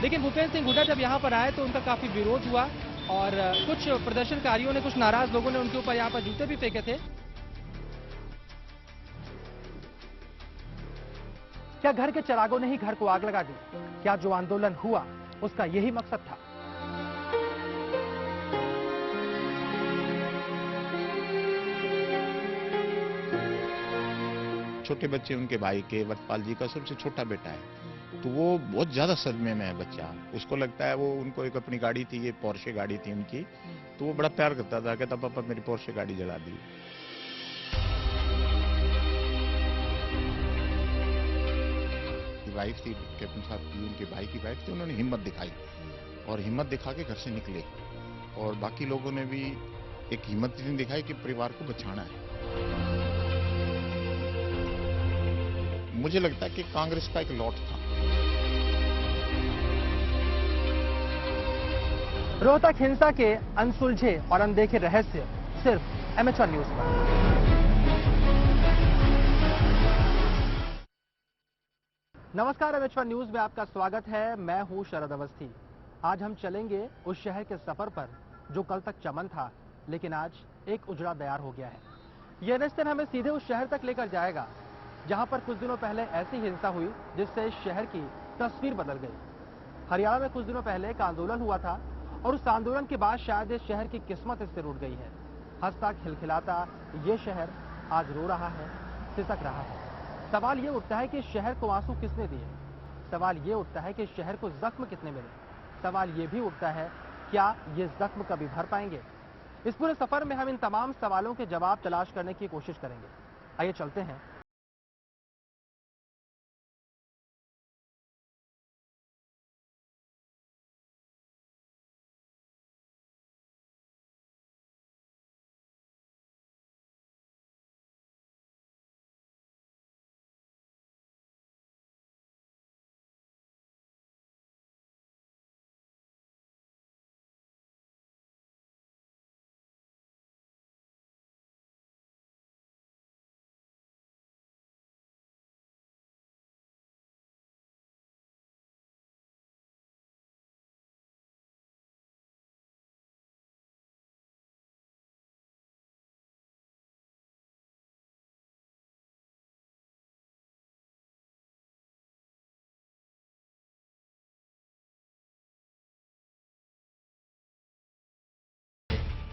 लेकिन भूपेंद्र सिंह हुड्डा जब यहाँ पर आए तो उनका काफी विरोध हुआ और कुछ प्रदर्शनकारियों ने, कुछ नाराज लोगों ने उनके ऊपर यहाँ पर जूते भी फेंके थे। क्या घर के चिरागों ने ही घर को आग लगा दी? क्या जो आंदोलन हुआ उसका यही मकसद था? छोटे बच्चे उनके भाई के, वटपाल जी का सबसे छोटा बेटा है, तो वो बहुत ज्यादा सदमे में है बच्चा। उसको लगता है, वो उनको एक अपनी गाड़ी थी, ये पोर्शे गाड़ी थी उनकी, तो वो बड़ा प्यार करता था, कहता पापा मेरी पोर्शे गाड़ी जला दी। वाइफ थी कैप्टन साहब की, उनके भाई की वाइफ थी, उन्होंने हिम्मत दिखाई और हिम्मत दिखा के घर से निकले, और बाकी लोगों ने भी एक हिम्मत दिखाई कि परिवार को बचाना है। मुझे लगता है कि कांग्रेस का एक लॉट था। रोहतक हिंसा के अनसुलझे और अनदेखे रहस्य सिर्फ एमएचआर न्यूज पर। नमस्कार, एमएचआर न्यूज में आपका स्वागत है। मैं हूं शरद अवस्थी। आज हम चलेंगे उस शहर के सफर पर जो कल तक चमन था, लेकिन आज एक उजड़ा दयार हो गया है। यह निश्चय हमें सीधे उस शहर तक लेकर जाएगा जहां पर कुछ दिनों पहले ऐसी हिंसा हुई जिससे इस शहर की तस्वीर बदल गई। हरियाणा में कुछ दिनों पहले एक आंदोलन हुआ था और उस आंदोलन के बाद शायद इस शहर की किस्मत इससे रूठ गई है। हंसता खिलखिलाता ये शहर आज रो रहा है, सिसक रहा है। सवाल ये उठता है कि इस शहर को आंसू किसने दिए? सवाल ये उठता है कि इस शहर को जख्म कितने मिले? सवाल ये भी उठता है, क्या ये जख्म कभी भर पाएंगे? इस पूरे सफर में हम इन तमाम सवालों के जवाब तलाश करने की कोशिश करेंगे। आइए चलते हैं।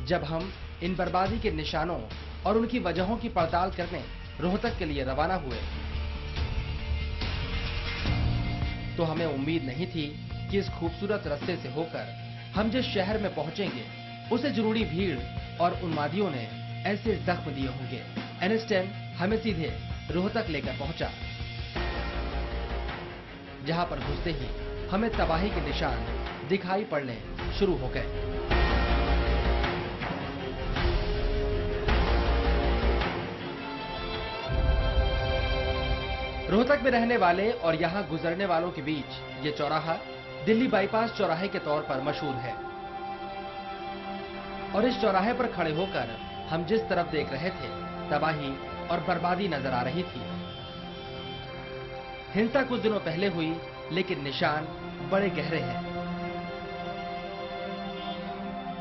जब हम इन बर्बादी के निशानों और उनकी वजहों की पड़ताल करने रोहतक के लिए रवाना हुए, तो हमें उम्मीद नहीं थी कि इस खूबसूरत रास्ते से होकर हम जिस शहर में पहुंचेंगे उसे जरूरी भीड़ और उन्मादियों ने ऐसे जख्म दिए होंगे। NH10 हमें सीधे रोहतक लेकर पहुंचा, जहां पर घुसते ही हमें तबाही के निशान दिखाई पड़ने शुरू हो गए। रोहतक में रहने वाले और यहां गुजरने वालों के बीच ये चौराहा दिल्ली बाईपास चौराहे के तौर पर मशहूर है, और इस चौराहे पर खड़े होकर हम जिस तरफ देख रहे थे, तबाही और बर्बादी नजर आ रही थी। हिंसा कुछ दिनों पहले हुई, लेकिन निशान बड़े गहरे हैं।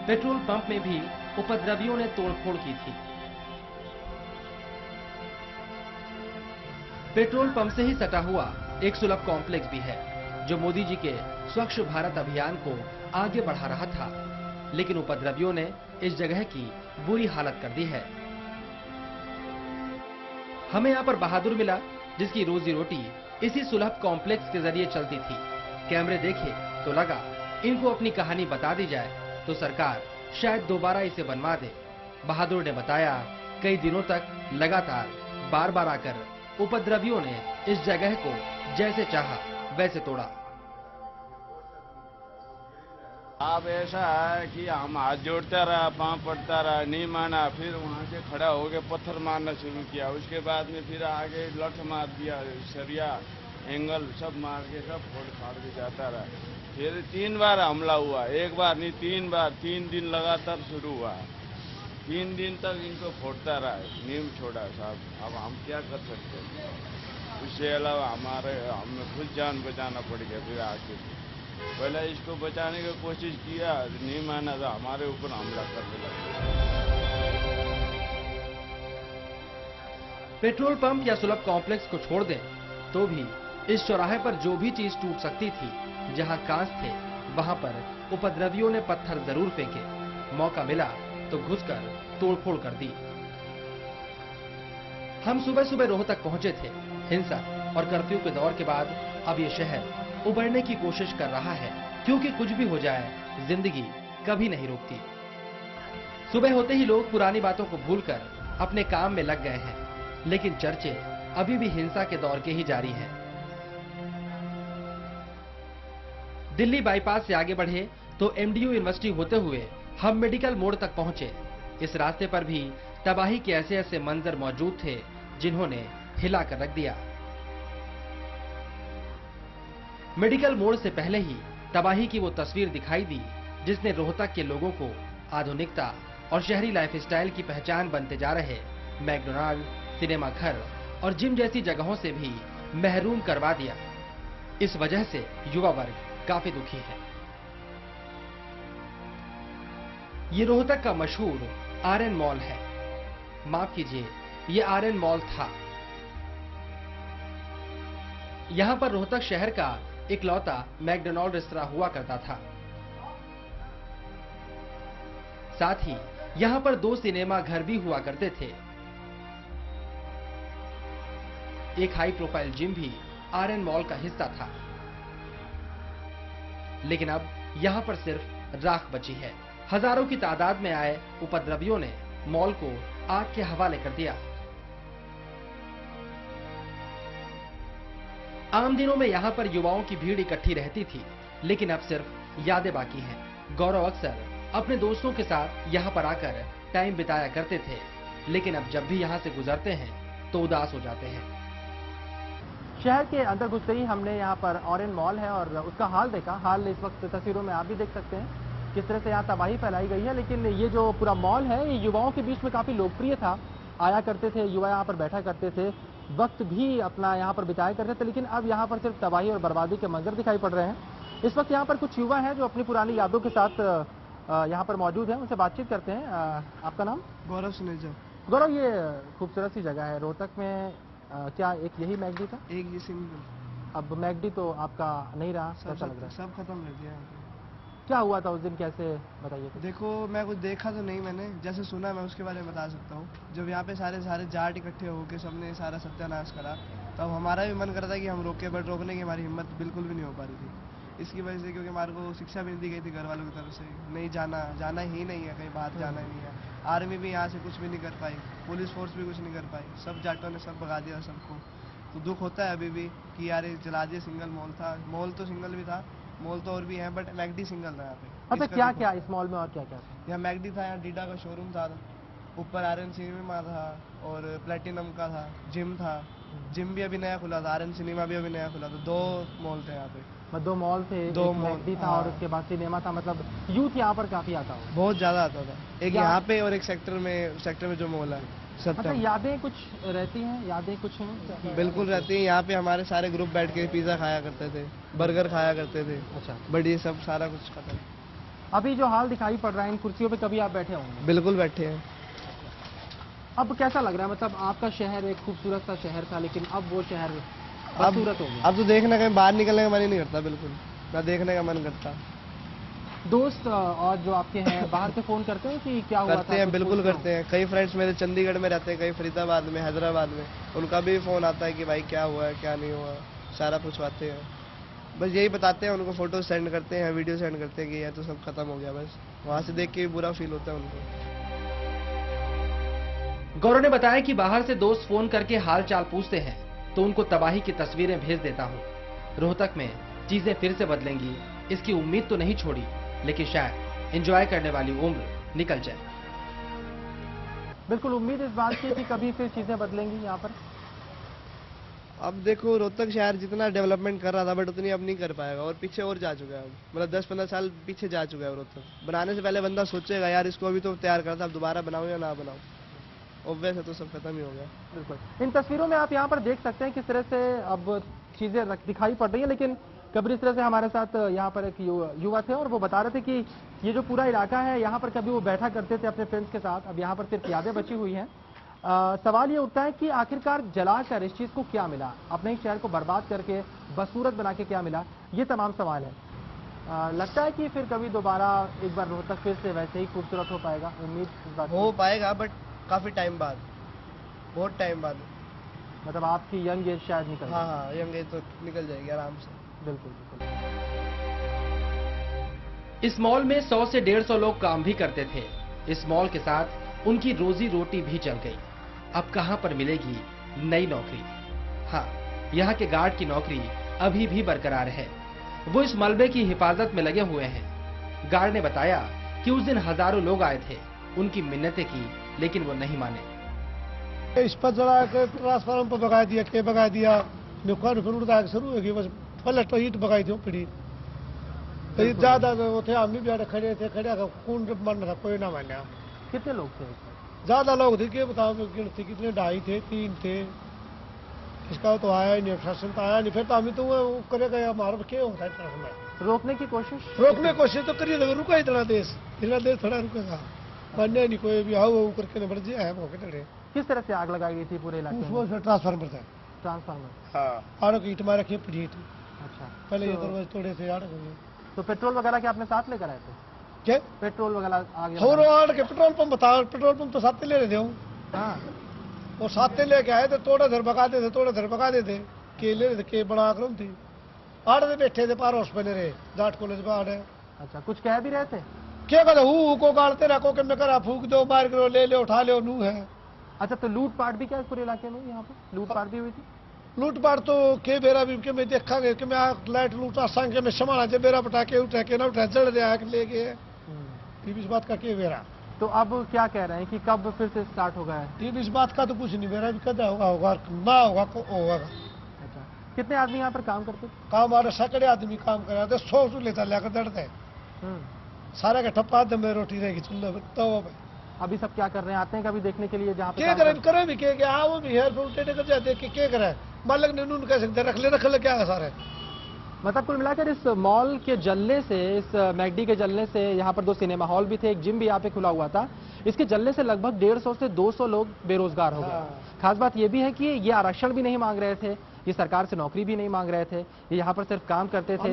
पेट्रोल पंप में भी उपद्रवियों ने तोड़फोड़ की थी। पेट्रोल पंप से ही सटा हुआ एक सुलभ कॉम्प्लेक्स भी है, जो मोदी जी के स्वच्छ भारत अभियान को आगे बढ़ा रहा था, लेकिन उपद्रवियों ने इस जगह की बुरी हालत कर दी है। हमें यहाँ पर बहादुर मिला, जिसकी रोजी रोटी इसी सुलभ कॉम्प्लेक्स के जरिए चलती थी। कैमरे देखे तो लगा इनको अपनी कहानी बता दी जाए तो सरकार शायद दोबारा इसे बनवा दे। बहादुर ने बताया, कई दिनों तक लगातार बार बार आकर उपद्रवियों ने इस जगह को जैसे चाहा वैसे तोड़ा। अब ऐसा है कि हम हाथ जोड़ता रहा, पांव पड़ता रहा, नहीं माना, फिर वहां से खड़ा होकर पत्थर मारना शुरू किया। उसके बाद में फिर आगे लठ मार दिया, सरिया एंगल सब मार के सब फोड़ फाड़ के जाता रहा। फिर 3 बार हमला हुआ, एक बार नहीं 3 बार, 3 दिन लगातार शुरू हुआ। 3 दिन तक इनको फोड़ता रहा, नीम छोड़ा साहब। अब हम क्या कर सकते हैं? उससे अलावा हमें खुद जान बचाना पड़ गया फिर आगे। पहले इसको बचाने की कोशिश किया, नहीं माना तो हमारे ऊपर हमला करने लगा। पेट्रोल पंप या सुलभ कॉम्प्लेक्स को छोड़ दें तो भी इस चौराहे पर जो भी चीज टूट सकती थी, जहां कांच थे वहां पर उपद्रवियों ने पत्थर जरूर फेंके। मौका मिला तो घुसकर तोड़फोड़ कर दी। हम सुबह सुबह रोहतक पहुंचे थे। हिंसा और कर्फ्यू के दौर के बाद अब ये शहर उबरने की कोशिश कर रहा है, क्योंकि कुछ भी हो जाए जिंदगी कभी नहीं रुकती। सुबह होते ही लोग पुरानी बातों को भूलकर अपने काम में लग गए हैं, लेकिन चर्चे अभी भी हिंसा के दौर के ही जारी हैं। दिल्ली बाईपास से आगे बढ़े तो एमडीयू यूनिवर्सिटी होते हुए हम मेडिकल मोड़ तक पहुंचे। इस रास्ते पर भी तबाही के ऐसे ऐसे मंजर मौजूद थे जिन्होंने हिला कर रख दिया। मेडिकल मोड़ से पहले ही तबाही की वो तस्वीर दिखाई दी जिसने रोहतक के लोगों को आधुनिकता और शहरी लाइफस्टाइल की पहचान बनते जा रहे मैकडोनाल्ड, सिनेमा घर और जिम जैसी जगहों से भी महरूम करवा दिया। इस वजह से युवा वर्ग काफी दुखी है। ये रोहतक का मशहूर आर्यन मॉल है। माफ कीजिए, ये आर्यन मॉल था। यहां पर रोहतक शहर का इकलौता मैकडोनाल्ड रेस्तरां हुआ करता था। साथ ही यहां पर 2 सिनेमा घर भी हुआ करते थे। एक हाई प्रोफाइल जिम भी आर्यन मॉल का हिस्सा था। लेकिन अब यहां पर सिर्फ राख बची है। हजारों की तादाद में आए उपद्रवियों ने मॉल को आग के हवाले कर दिया। आम दिनों में यहां पर युवाओं की भीड़ इकट्ठी रहती थी, लेकिन अब सिर्फ यादें बाकी हैं। गौरव अक्सर अपने दोस्तों के साथ यहां पर आकर टाइम बिताया करते थे, लेकिन अब जब भी यहां से गुजरते हैं तो उदास हो जाते हैं। शहर के अंदर घुसते ही हमने यहाँ पर ऑरेंज मॉल है और उसका हाल देखा। हाल इस वक्त तस्वीरों में आप भी देख सकते हैं किस तरह से यहाँ तबाही फैलाई गई है। लेकिन ये जो पूरा मॉल है ये युवाओं के बीच में काफी लोकप्रिय था। आया करते थे युवा, यहाँ पर बैठा करते थे, वक्त भी अपना यहाँ पर बिताया करते थे। लेकिन अब यहाँ पर सिर्फ तबाही और बर्बादी के मंजर दिखाई पड़ रहे हैं। इस वक्त यहाँ पर कुछ युवा हैं जो अपनी पुरानी यादों के साथ यहाँ पर मौजूद हैं, उनसे बातचीत करते हैं। आपका नाम? गौरव सुनेजा। गौरव, ये खूबसूरत सी जगह है रोहतक में, क्या एक यही मैगडी था? एक ये सिंगल। अब मैगडी तो आपका नहीं रहा, कैसा लग रहा है? सब खत्म कर दिया। क्या हुआ था उस दिन, कैसे बताइए? देखो, मैं कुछ देखा तो नहीं, मैंने जैसे सुना मैं उसके बारे में बता सकता हूँ। जब यहाँ पे सारे जाट इकट्ठे होकर सबने सारा सत्यानाश करा, तब हमारा भी मन करता कि हम रोके, बट रोकने की हमारी हिम्मत बिल्कुल भी नहीं हो पा रही थी। इसकी वजह से, क्योंकि हमारे को शिक्षा भी दी गई थी घर वालों की तरफ से, नहीं जाना ही नहीं है, कहीं बाहर जाना ही नहीं है। आर्मी भी यहाँ से कुछ भी नहीं कर पाई, पुलिस फोर्स भी कुछ नहीं कर पाई, सब जाटों ने सब भगा दिया सबको। तो दुख होता है अभी भी कि यार जला दिए। सिंगल मॉल था, मॉल तो सिंगल भी था, मॉल तो और भी है, बट मैगडी सिंगल था यहाँ पे। अच्छा, क्या क्या इस मॉल में और क्या क्या था? यहाँ मैगडी था, यहाँ डीडा का शोरूम था, ऊपर आर्यन सिनेमा था और प्लेटिनम का था, जिम था। जिम भी अभी नया खुला था, आर्यन सिनेमा भी अभी नया खुला था। 2 मॉल थे यहाँ पे। 2 मॉल थे, दो एक मॉल, मैगडी था हाँ। और उसके बाद सिनेमा था। मतलब यूथ यहाँ पर काफी आता हो? बहुत ज्यादा आता था। एक यहाँ पे और एक सेक्टर में जो मॉल है अच्छा, सत्या। यादें कुछ रहती हैं? यादें कुछ हैं? बिल्कुल रहती है। यहाँ पे हमारे सारे ग्रुप बैठ के पिज्जा खाया करते थे, बर्गर खाया करते थे। अच्छा, बट ये सब सारा कुछ खत्म। अभी जो हाल दिखाई पड़ रहा है, इन कुर्सियों पे कभी आप बैठे होंगे? बिल्कुल बैठे हैं। अब कैसा लग रहा है? मतलब आपका शहर एक खूबसूरत सा शहर था, लेकिन अब वो शहर बदसूरत हो गया। अब तो देखने का बाहर निकलने का मन ही नहीं करता, बिल्कुल ना देखने का मन करता। दोस्त और जो आपके हैं बाहर से फोन करते हैं कि क्या हुआ था? करते हैं, कुछ बिल्कुल पूछते हो? करते हैं। कई फ्रेंड्स मेरे चंडीगढ़ में रहते हैं, कई फरीदाबाद में, हैदराबाद में, उनका भी फोन आता है कि भाई क्या हुआ है, क्या नहीं हुआ, सारा पूछवाते हैं। बस यही बताते हैं उनको, फोटो सेंड करते हैं, वीडियो सेंड करते हैं कि यह तो सब खत्म हो गया। बस वहाँ से देख के भी बुरा फील होता है उनको। गौरव ने बताया कि बाहर से दोस्त फोन करके हाल चाल पूछते हैं तो उनको तबाही की तस्वीरें भेज देता हूँ। रोहतक में चीजें फिर से बदलेंगी इसकी उम्मीद तो नहीं छोड़ी, लेकिन शायद एंजॉय करने वाली उम्र निकल जाए। बिल्कुल उम्मीद इस बात की कि कभी फिर चीजें बदलेंगी यहाँ पर। अब देखो, रोहतक शहर जितना डेवलपमेंट कर रहा था बट उतनी अब नहीं कर पाएगा, और पीछे और जा चुका है। मतलब 10-15 साल पीछे जा चुका है रोहतक। बनाने से पहले बंदा सोचेगा यार इसको अभी तो तैयार करा था, अब दोबारा बनाऊं या ना बनाऊं। ऑब्वियस है, तो सब खत्म ही हो गया। बिल्कुल इन तस्वीरों में आप यहाँ पर देख सकते हैं किस तरह से अब चीजें दिखाई पड़ रही है, लेकिन कभी इस तरह से हमारे साथ यहाँ पर एक युवा थे और वो बता रहे थे कि ये जो पूरा इलाका है यहाँ पर कभी वो बैठा करते थे अपने फ्रेंड्स के साथ, अब यहाँ पर सिर्फ यादें बची हुई हैं। सवाल ये उठता है कि आखिरकार जलाकर इस चीज को क्या मिला, अपने ही शहर को बर्बाद करके बदसूरत बना के क्या मिला, ये तमाम सवाल है। लगता है कि फिर कभी दोबारा एक बार रोहतक फिर से वैसे ही खूबसूरत हो पाएगा, उम्मीद इस बात हो पाएगा बट काफी टाइम बाद, बहुत टाइम बाद। मतलब आपकी यंग एज शायद निकल हाँ हाँ, यंग एज तो निकल जाएगी आराम से। बिल्कुल बिल्कुल। इस मॉल में 100 से 150 लोग काम भी करते थे। इस मॉल के साथ उनकी रोजी रोटी भी चल गई। अब कहां पर मिलेगी नई नौकरी? हाँ, यहाँ के गार्ड की नौकरी अभी भी बरकरार है। वो इस मलबे की हिफाजत में लगे हुए हैं। गार्ड ने बताया कि उस दिन हजारों लोग आए थे, उनकी मिन्नतें की, लेकिन वो नहीं माने। इस पर जरा के ट्रांसफार्मर पर बगा दिया, के बगा दिया, नुकसान फिर उड़ता शुरू हो गई, बस पलट तो ईट बगाई थी पड़ी। तो ज्यादा वो थे, हम भी खड़े थे, खड़े कौन मन था, कोई ना माना। कितने लोग थे? ज्यादा लोग थे, क्या बताओ गिनती कितने, 2.5 थे, 3 थे। इसका तो आया ही नहीं, प्रशासन तो आया नहीं। फिर तो हम तो वो करेगा, हमारा क्या होता है ट्रांसफार्मर रोकने की कोशिश तो करिए, रुका इतना देश थोड़ा रुकेगा, मान्य नहीं कोई भी। आओ वो करके बढ़ जाए है मौके टड़े। किस तरह से आग लगाई गई थी पूरे इलाके में? उसमें ट्रांसफार्मर था, ट्रांसफार्मर। हाँ, आड़ो की ईट मार रखी पड़ी थी। अच्छा, पहले ये दरवाजे तोड़े थे, आड़ो तो पेट्रोल वगैरह के अपने साथ लेकर आए थे? क्या पेट्रोल वगैरह आगे और आड़ के पेट्रोल पंप बता, पेट्रोल पंप तो साथ ले रहे थे हम। हाँ, वो साथ लेके आए थे, थोड़ा देर भगाते थे, थोड़ा देर भगाते थे, के ले रहे थे, के बड़ा आक्रम थी। आड़ में बैठे थे, पारोस बने रहे, जाट कॉलेज में आड़ है। अच्छा, कुछ कह भी रहे थे? क्या कहते हु को गाड़ते रखो कि मैं करा फूक दो, बाहर करो, ले लो, उठा लो, नू है। अच्छा, तो लूटपाट भी क्या इस पूरे इलाके में यहाँ पे लूटपाट भी हुई थी? लूटपाट तो के बेरा भी के मैं देखा गया कि मैं लाइट लूटा संग के मैं समाना जे बेरा बटा के उठा के ना उठा जड़ दे आके ले गए। इस बात का के बेरा। तो अब क्या कह रहे हैं कि कब फिर से स्टार्ट होगा है? इस बात का तो कुछ नहीं, मेरा भी कदा होगा होगा ना होगा को होगा। अच्छा, कितने आदमी यहाँ पर काम करते? काम आ रहे सैकड़े आदमी काम कर रहे थे, 100 चूल्हे था लेकर दड़ते हैं। सारे का ठप्पा दम में रोटी रहेगी चूल्हे पर तो। अभी सब क्या कर रहे हैं, आते हैं कभी देखने के लिए जहाँ पे क्या करे भी के हाँ वो भी हेयर फूल टेढ़े कर जाते कि क्या करे, मालिक ने नून कह सकते रख ले क्या है सारे। मतलब कुल मिलाकर इस मॉल के जलने से, इस मैकडी के जलने से, यहाँ पर 2 सिनेमा हॉल भी थे, एक जिम भी यहाँ पे खुला हुआ था, इसके जलने से लगभग 150 से 200 लोग बेरोजगार हो गए। खास बात ये भी है कि ये आरक्षण भी नहीं मांग रहे थे, ये सरकार से नौकरी भी नहीं मांग रहे थे, ये यहाँ पर सिर्फ काम करते थे,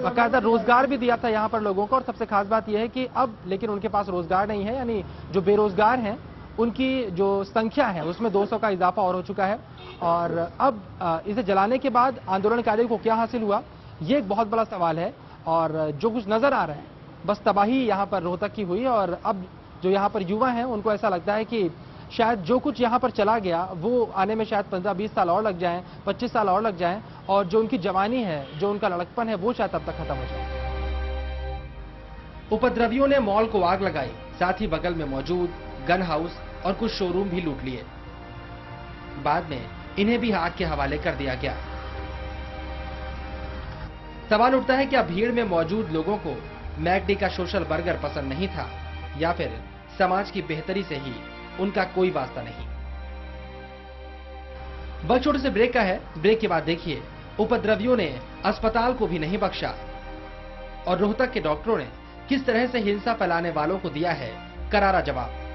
बाकायदा रोजगार भी दिया था यहाँ पर लोगों को। और सबसे खास बात यह है कि अब लेकिन उनके पास रोजगार नहीं है, यानी जो बेरोजगार हैं उनकी जो संख्या है उसमें 200 का इजाफा और हो चुका है। और अब इसे जलाने के बाद आंदोलनकारियों को क्या हासिल हुआ, ये एक बहुत बड़ा सवाल है। और जो कुछ नजर आ रहा है, बस तबाही यहाँ पर रोहतक की हुई। और अब जो यहाँ पर युवा हैं उनको ऐसा लगता है कि शायद जो कुछ यहाँ पर चला गया वो आने में शायद 15-20 साल और लग जाएं, 25 साल और लग जाएं, और जो उनकी जवानी है, जो उनका लड़कपन है, वो शायद तब तक खत्म हो जाए। उपद्रवियों ने मॉल को आग लगाई, साथ ही बगल में मौजूद गन हाउस और कुछ शोरूम भी लूट लिए। बाद में इन्हें भी आग के हवाले कर दिया गया। सवाल उठता है, क्या भीड़ में मौजूद लोगों को मैकडी का सोशल बर्गर पसंद नहीं था, या फिर समाज की बेहतरी से ही उनका कोई वास्ता नहीं? वक्त छोटे से ब्रेक का है। ब्रेक के बाद देखिए, उपद्रवियों ने अस्पताल को भी नहीं बख्शा और रोहतक के डॉक्टरों ने किस तरह से हिंसा फैलाने वालों को दिया है करारा जवाब।